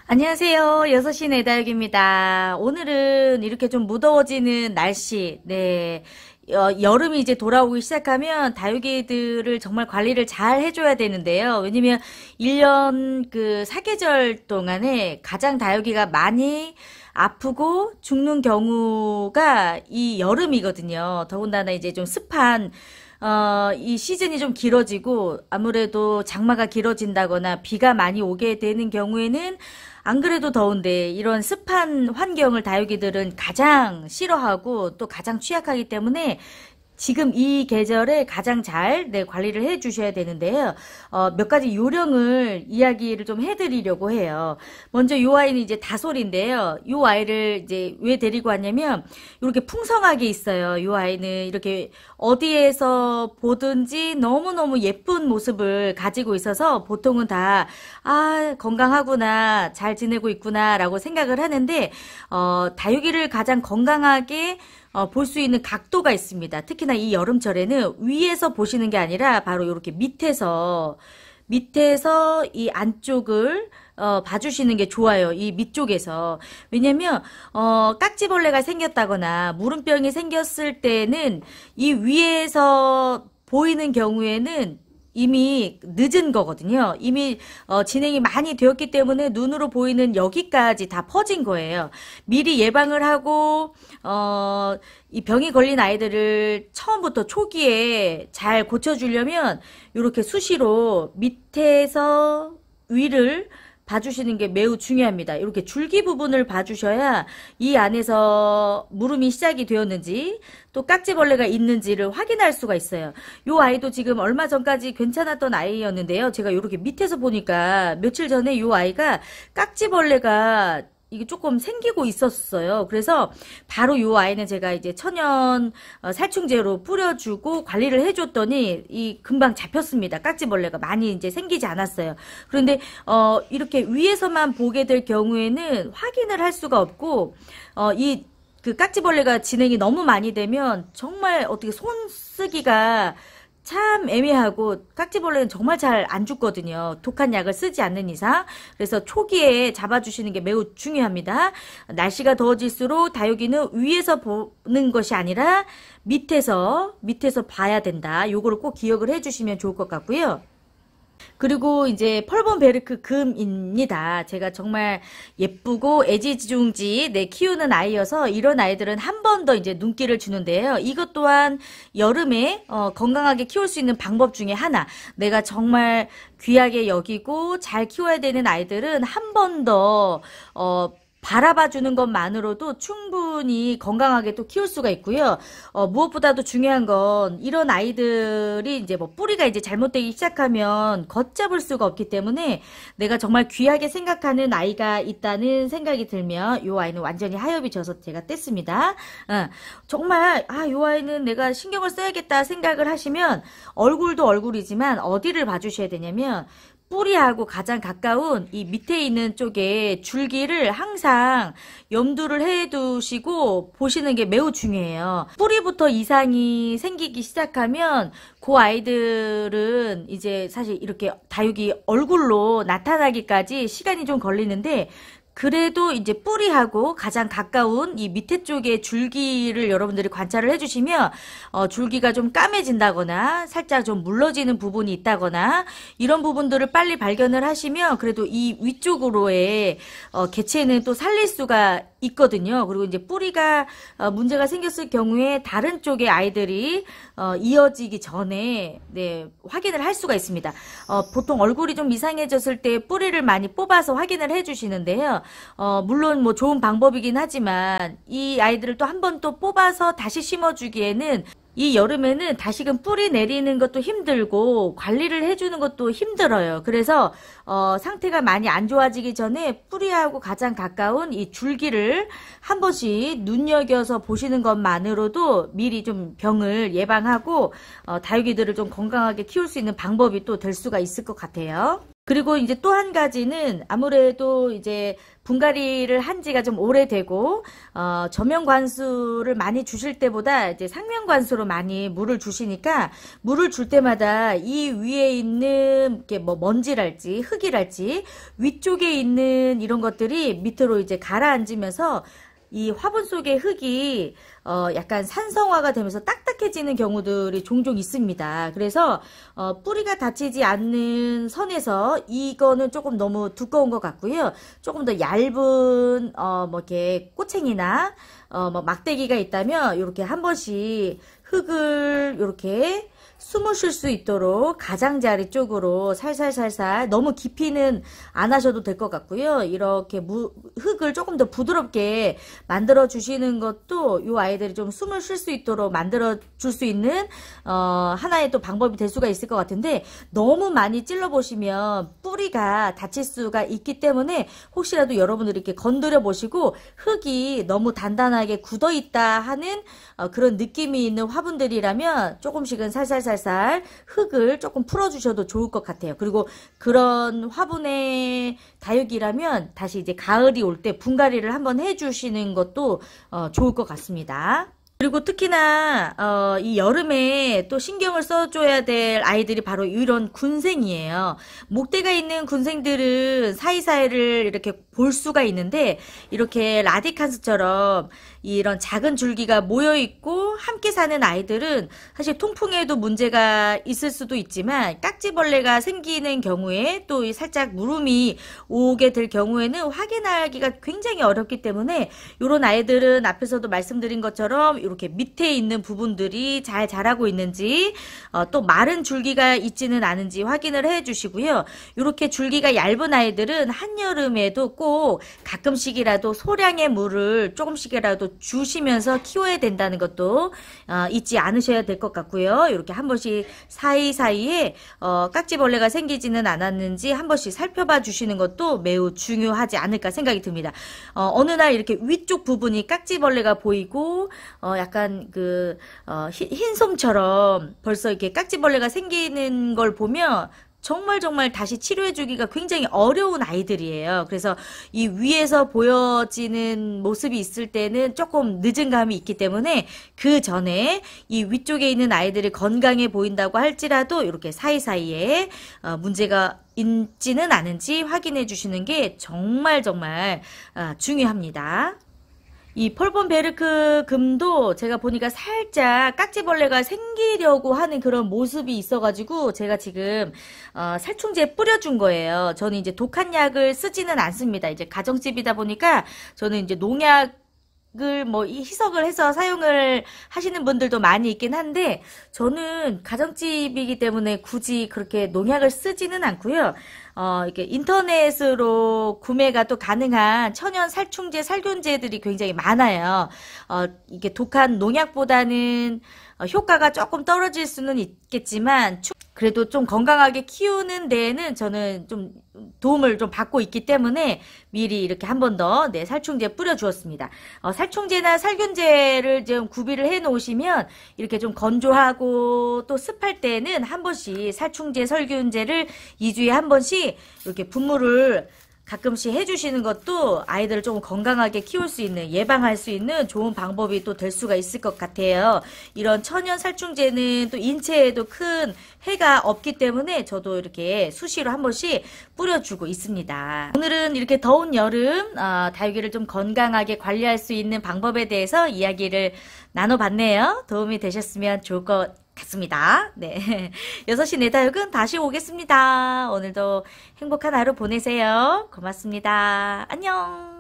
안녕하세요. 6시 내다육입니다. 오늘은 이렇게 좀 무더워지는 날씨, 여름이 이제 돌아오기 시작하면 다육이들을 정말 관리를 잘 해줘야 되는데요. 왜냐면 1년 그 사계절 동안에 가장 다육이가 많이 아프고 죽는 경우가 이 여름이거든요. 더군다나 이제 좀 습한 이 시즌이 좀 길어지고 아무래도 장마가 길어진다거나 비가 많이 오게 되는 경우에는 안 그래도 더운데 이런 습한 환경을 다육이들은 가장 싫어하고 또 가장 취약하기 때문에 지금 이 계절에 가장 잘 관리를 해 주셔야 되는데요. 몇 가지 요령을 이야기를 좀 해드리려고 해요. 먼저 이 아이는 이제 다솔인데요. 이 아이를 이제 왜 데리고 왔냐면 이렇게 풍성하게 있어요. 이 아이는 이렇게 어디에서 보든지 너무너무 예쁜 모습을 가지고 있어서 보통은 다 건강하구나, 잘 지내고 있구나 라고 생각을 하는데 다육이를 가장 건강하게 볼 수 있는 각도가 있습니다. 특히나 이 여름철에는 위에서 보시는 게 아니라 바로 이렇게 밑에서 이 안쪽을 봐주시는 게 좋아요. 이 밑쪽에서. 왜냐면 깍지벌레가 생겼다거나 무름병이 생겼을 때는 이 위에서 보이는 경우에는 이미 늦은 거거든요. 이미 진행이 많이 되었기 때문에 눈으로 보이는 여기까지 다 퍼진 거예요. 미리 예방을 하고 이 병이 걸린 아이들을 처음부터 초기에 잘 고쳐주려면 이렇게 수시로 밑에서 위를 봐주시는 게 매우 중요합니다. 이렇게 줄기 부분을 봐주셔야 이 안에서 무름이 시작이 되었는지 또 깍지벌레가 있는지를 확인할 수가 있어요. 이 아이도 지금 얼마 전까지 괜찮았던 아이였는데요. 제가 이렇게 밑에서 보니까 며칠 전에 이 아이가 깍지벌레가 이게 조금 생기고 있었어요. 그래서 바로 이 아이는 제가 이제 천연 살충제로 뿌려주고 관리를 해줬더니 이 금방 잡혔습니다. 깍지벌레가 많이 이제 생기지 않았어요. 그런데 이렇게 위에서만 보게 될 경우에는 확인을 할 수가 없고 이 그 깍지벌레가 진행이 너무 많이 되면 정말 어떻게 손 쓰기가 참 애매하고 깍지벌레는 정말 잘 안 죽거든요. 독한 약을 쓰지 않는 이상. 그래서 초기에 잡아주시는 게 매우 중요합니다. 날씨가 더워질수록 다육이는 위에서 보는 것이 아니라 밑에서 봐야 된다. 요거를 꼭 기억을 해주시면 좋을 것 같고요. 그리고 이제 펄본 베르크 금입니다. 제가 정말 예쁘고 애지중지 키우는 아이여서 이런 아이들은 한 번 더 이제 눈길을 주는데요. 이것 또한 여름에 건강하게 키울 수 있는 방법 중에 하나. 내가 정말 귀하게 여기고 잘 키워야 되는 아이들은 한 번 더 바라봐 주는 것만으로도 충분히 건강하게 또 키울 수가 있고요. 무엇보다도 중요한 건 이런 아이들이 이제 뭐 뿌리가 이제 잘못되기 시작하면 걷잡을 수가 없기 때문에 내가 정말 귀하게 생각하는 아이가 있다는 생각이 들면 이 아이는 완전히 하엽이 져서 제가 뗐습니다. 정말 이 아이는 내가 신경을 써야겠다 생각을 하시면 얼굴도 얼굴이지만 어디를 봐주셔야 되냐면 뿌리하고 가장 가까운 이 밑에 있는 쪽에 줄기를 항상 염두를 해 두시고 보시는 게 매우 중요해요. 뿌리부터 이상이 생기기 시작하면 그 아이들은 이제 사실 이렇게 다육이 얼굴로 나타나기까지 시간이 좀 걸리는데 그래도 이제 뿌리하고 가장 가까운 이 밑에 쪽에 줄기를 여러분들이 관찰을 해주시면 줄기가 좀 까매진다거나 살짝 좀 물러지는 부분이 있다거나 이런 부분들을 빨리 발견을 하시면 그래도 이 위쪽으로의 개체는 또 살릴 수가 있거든요. 그리고 이제 뿌리가 문제가 생겼을 경우에 다른 쪽의 아이들이 이어지기 전에 확인을 할 수가 있습니다. 보통 얼굴이 좀 이상해졌을 때 뿌리를 많이 뽑아서 확인을 해주시는데요. 물론 뭐 좋은 방법이긴 하지만 이 아이들을 또 한 번 또 뽑아서 다시 심어주기에는 이 여름에는 다시금 뿌리 내리는 것도 힘들고 관리를 해주는 것도 힘들어요. 그래서 상태가 많이 안 좋아지기 전에 뿌리하고 가장 가까운 이 줄기를 한 번씩 눈여겨서 보시는 것만으로도 미리 좀 병을 예방하고 다육이들을 좀 건강하게 키울 수 있는 방법이 또 될 수가 있을 것 같아요. 그리고 이제 또 한 가지는 아무래도 이제 분갈이를 한 지가 좀 오래되고, 저면 관수를 많이 주실 때보다 이제 상면 관수로 많이 물을 주시니까, 물을 줄 때마다 이 위에 있는 게 뭐 먼지랄지 흙이랄지 위쪽에 있는 이런 것들이 밑으로 이제 가라앉으면서 이 화분 속의 흙이 약간 산성화가 되면서 딱딱해지는 경우들이 종종 있습니다. 그래서 뿌리가 다치지 않는 선에서 이거는 조금 너무 두꺼운 것 같고요. 조금 더 얇은 뭐 이렇게 꼬챙이나 뭐 막대기가 있다면 이렇게 한 번씩 흙을 이렇게 숨을 쉴 수 있도록 가장자리 쪽으로 살살살살, 너무 깊이는 안 하셔도 될 것 같고요. 이렇게 흙을 조금 더 부드럽게 만들어 주시는 것도 이 아이들이 좀 숨을 쉴 수 있도록 만들어 줄 수 있는 하나의 또 방법이 될 수가 있을 것 같은데, 너무 많이 찔러 보시면 뿌리가 다칠 수가 있기 때문에 혹시라도 여러분들이 이렇게 건드려 보시고 흙이 너무 단단하게 굳어 있다 하는 그런 느낌이 있는 화분들이라면 조금씩은 살살살살 흙을 조금 풀어주셔도 좋을 것 같아요. 그리고 그런 화분의 다육이라면 다시 이제 가을이 올 때 분갈이를 한번 해주시는 것도 좋을 것 같습니다. 그리고 특히나 이 여름에 또 신경을 써줘야 될 아이들이 바로 이런 군생이에요. 목대가 있는 군생들은 사이사이를 이렇게 볼 수가 있는데, 이렇게 라디칸스처럼 이런 작은 줄기가 모여있고 함께 사는 아이들은 사실 통풍에도 문제가 있을 수도 있지만, 깍지벌레가 생기는 경우에 또 살짝 물음이 오게 될 경우에는 확인하기가 굉장히 어렵기 때문에, 이런 아이들은 앞에서도 말씀드린 것처럼 이렇게 밑에 있는 부분들이 잘 자라고 있는지, 또 마른 줄기가 있지는 않은지 확인을 해 주시고요. 이렇게 줄기가 얇은 아이들은 한여름에도 꼭 가끔씩이라도 소량의 물을 조금씩이라도 주시면서 키워야 된다는 것도 잊지 않으셔야 될 것 같고요. 이렇게 한 번씩 사이사이에 깍지벌레가 생기지는 않았는지 한 번씩 살펴봐 주시는 것도 매우 중요하지 않을까 생각이 듭니다. 어느 날 이렇게 위쪽 부분이 깍지벌레가 보이고 약간 그 흰솜처럼 벌써 이렇게 깍지벌레가 생기는 걸 보면 정말 다시 치료해주기가 굉장히 어려운 아이들이에요. 그래서 이 위에서 보여지는 모습이 있을 때는 조금 늦은 감이 있기 때문에, 그 전에 이 위쪽에 있는 아이들이 건강해 보인다고 할지라도 이렇게 사이사이에 문제가 있지는 않은지 확인해 주시는 게 정말 중요합니다. 이 펄본 베르크 금도 제가 보니까 살짝 깍지벌레가 생기려고 하는 그런 모습이 있어가지고 제가 지금 살충제 뿌려준 거예요. 저는 이제 독한 약을 쓰지는 않습니다. 이제 가정집이다 보니까 저는 이제 농약을 뭐 희석을 해서 사용을 하시는 분들도 많이 있긴 한데, 저는 가정집이기 때문에 굳이 그렇게 농약을 쓰지는 않고요. 이렇게 인터넷으로 구매가 또 가능한 천연 살충제, 살균제들이 굉장히 많아요. 이게 독한 농약보다는 효과가 조금 떨어질 수는 있겠지만, 그래도 좀 건강하게 키우는 데에는 저는 좀 도움을 좀 받고 있기 때문에 미리 이렇게 한 번 더 살충제 뿌려 주었습니다. 살충제나 살균제를 좀 구비를 해 놓으시면 이렇게 좀 건조하고 또 습할 때는 한 번씩 살충제, 살균제를 2주에 한 번씩 이렇게 분무를 가끔씩 해주시는 것도 아이들을 조금 건강하게 키울 수 있는, 예방할 수 있는 좋은 방법이 또 될 수가 있을 것 같아요. 이런 천연 살충제는 또 인체에도 큰 해가 없기 때문에 저도 이렇게 수시로 한 번씩 뿌려주고 있습니다. 오늘은 이렇게 더운 여름 다육이를 좀 건강하게 관리할 수 있는 방법에 대해서 이야기를 나눠봤네요. 도움이 되셨으면 좋을 것 같습니다. 네. 6시 내 다육은 다시 오겠습니다. 오늘도 행복한 하루 보내세요. 고맙습니다. 안녕.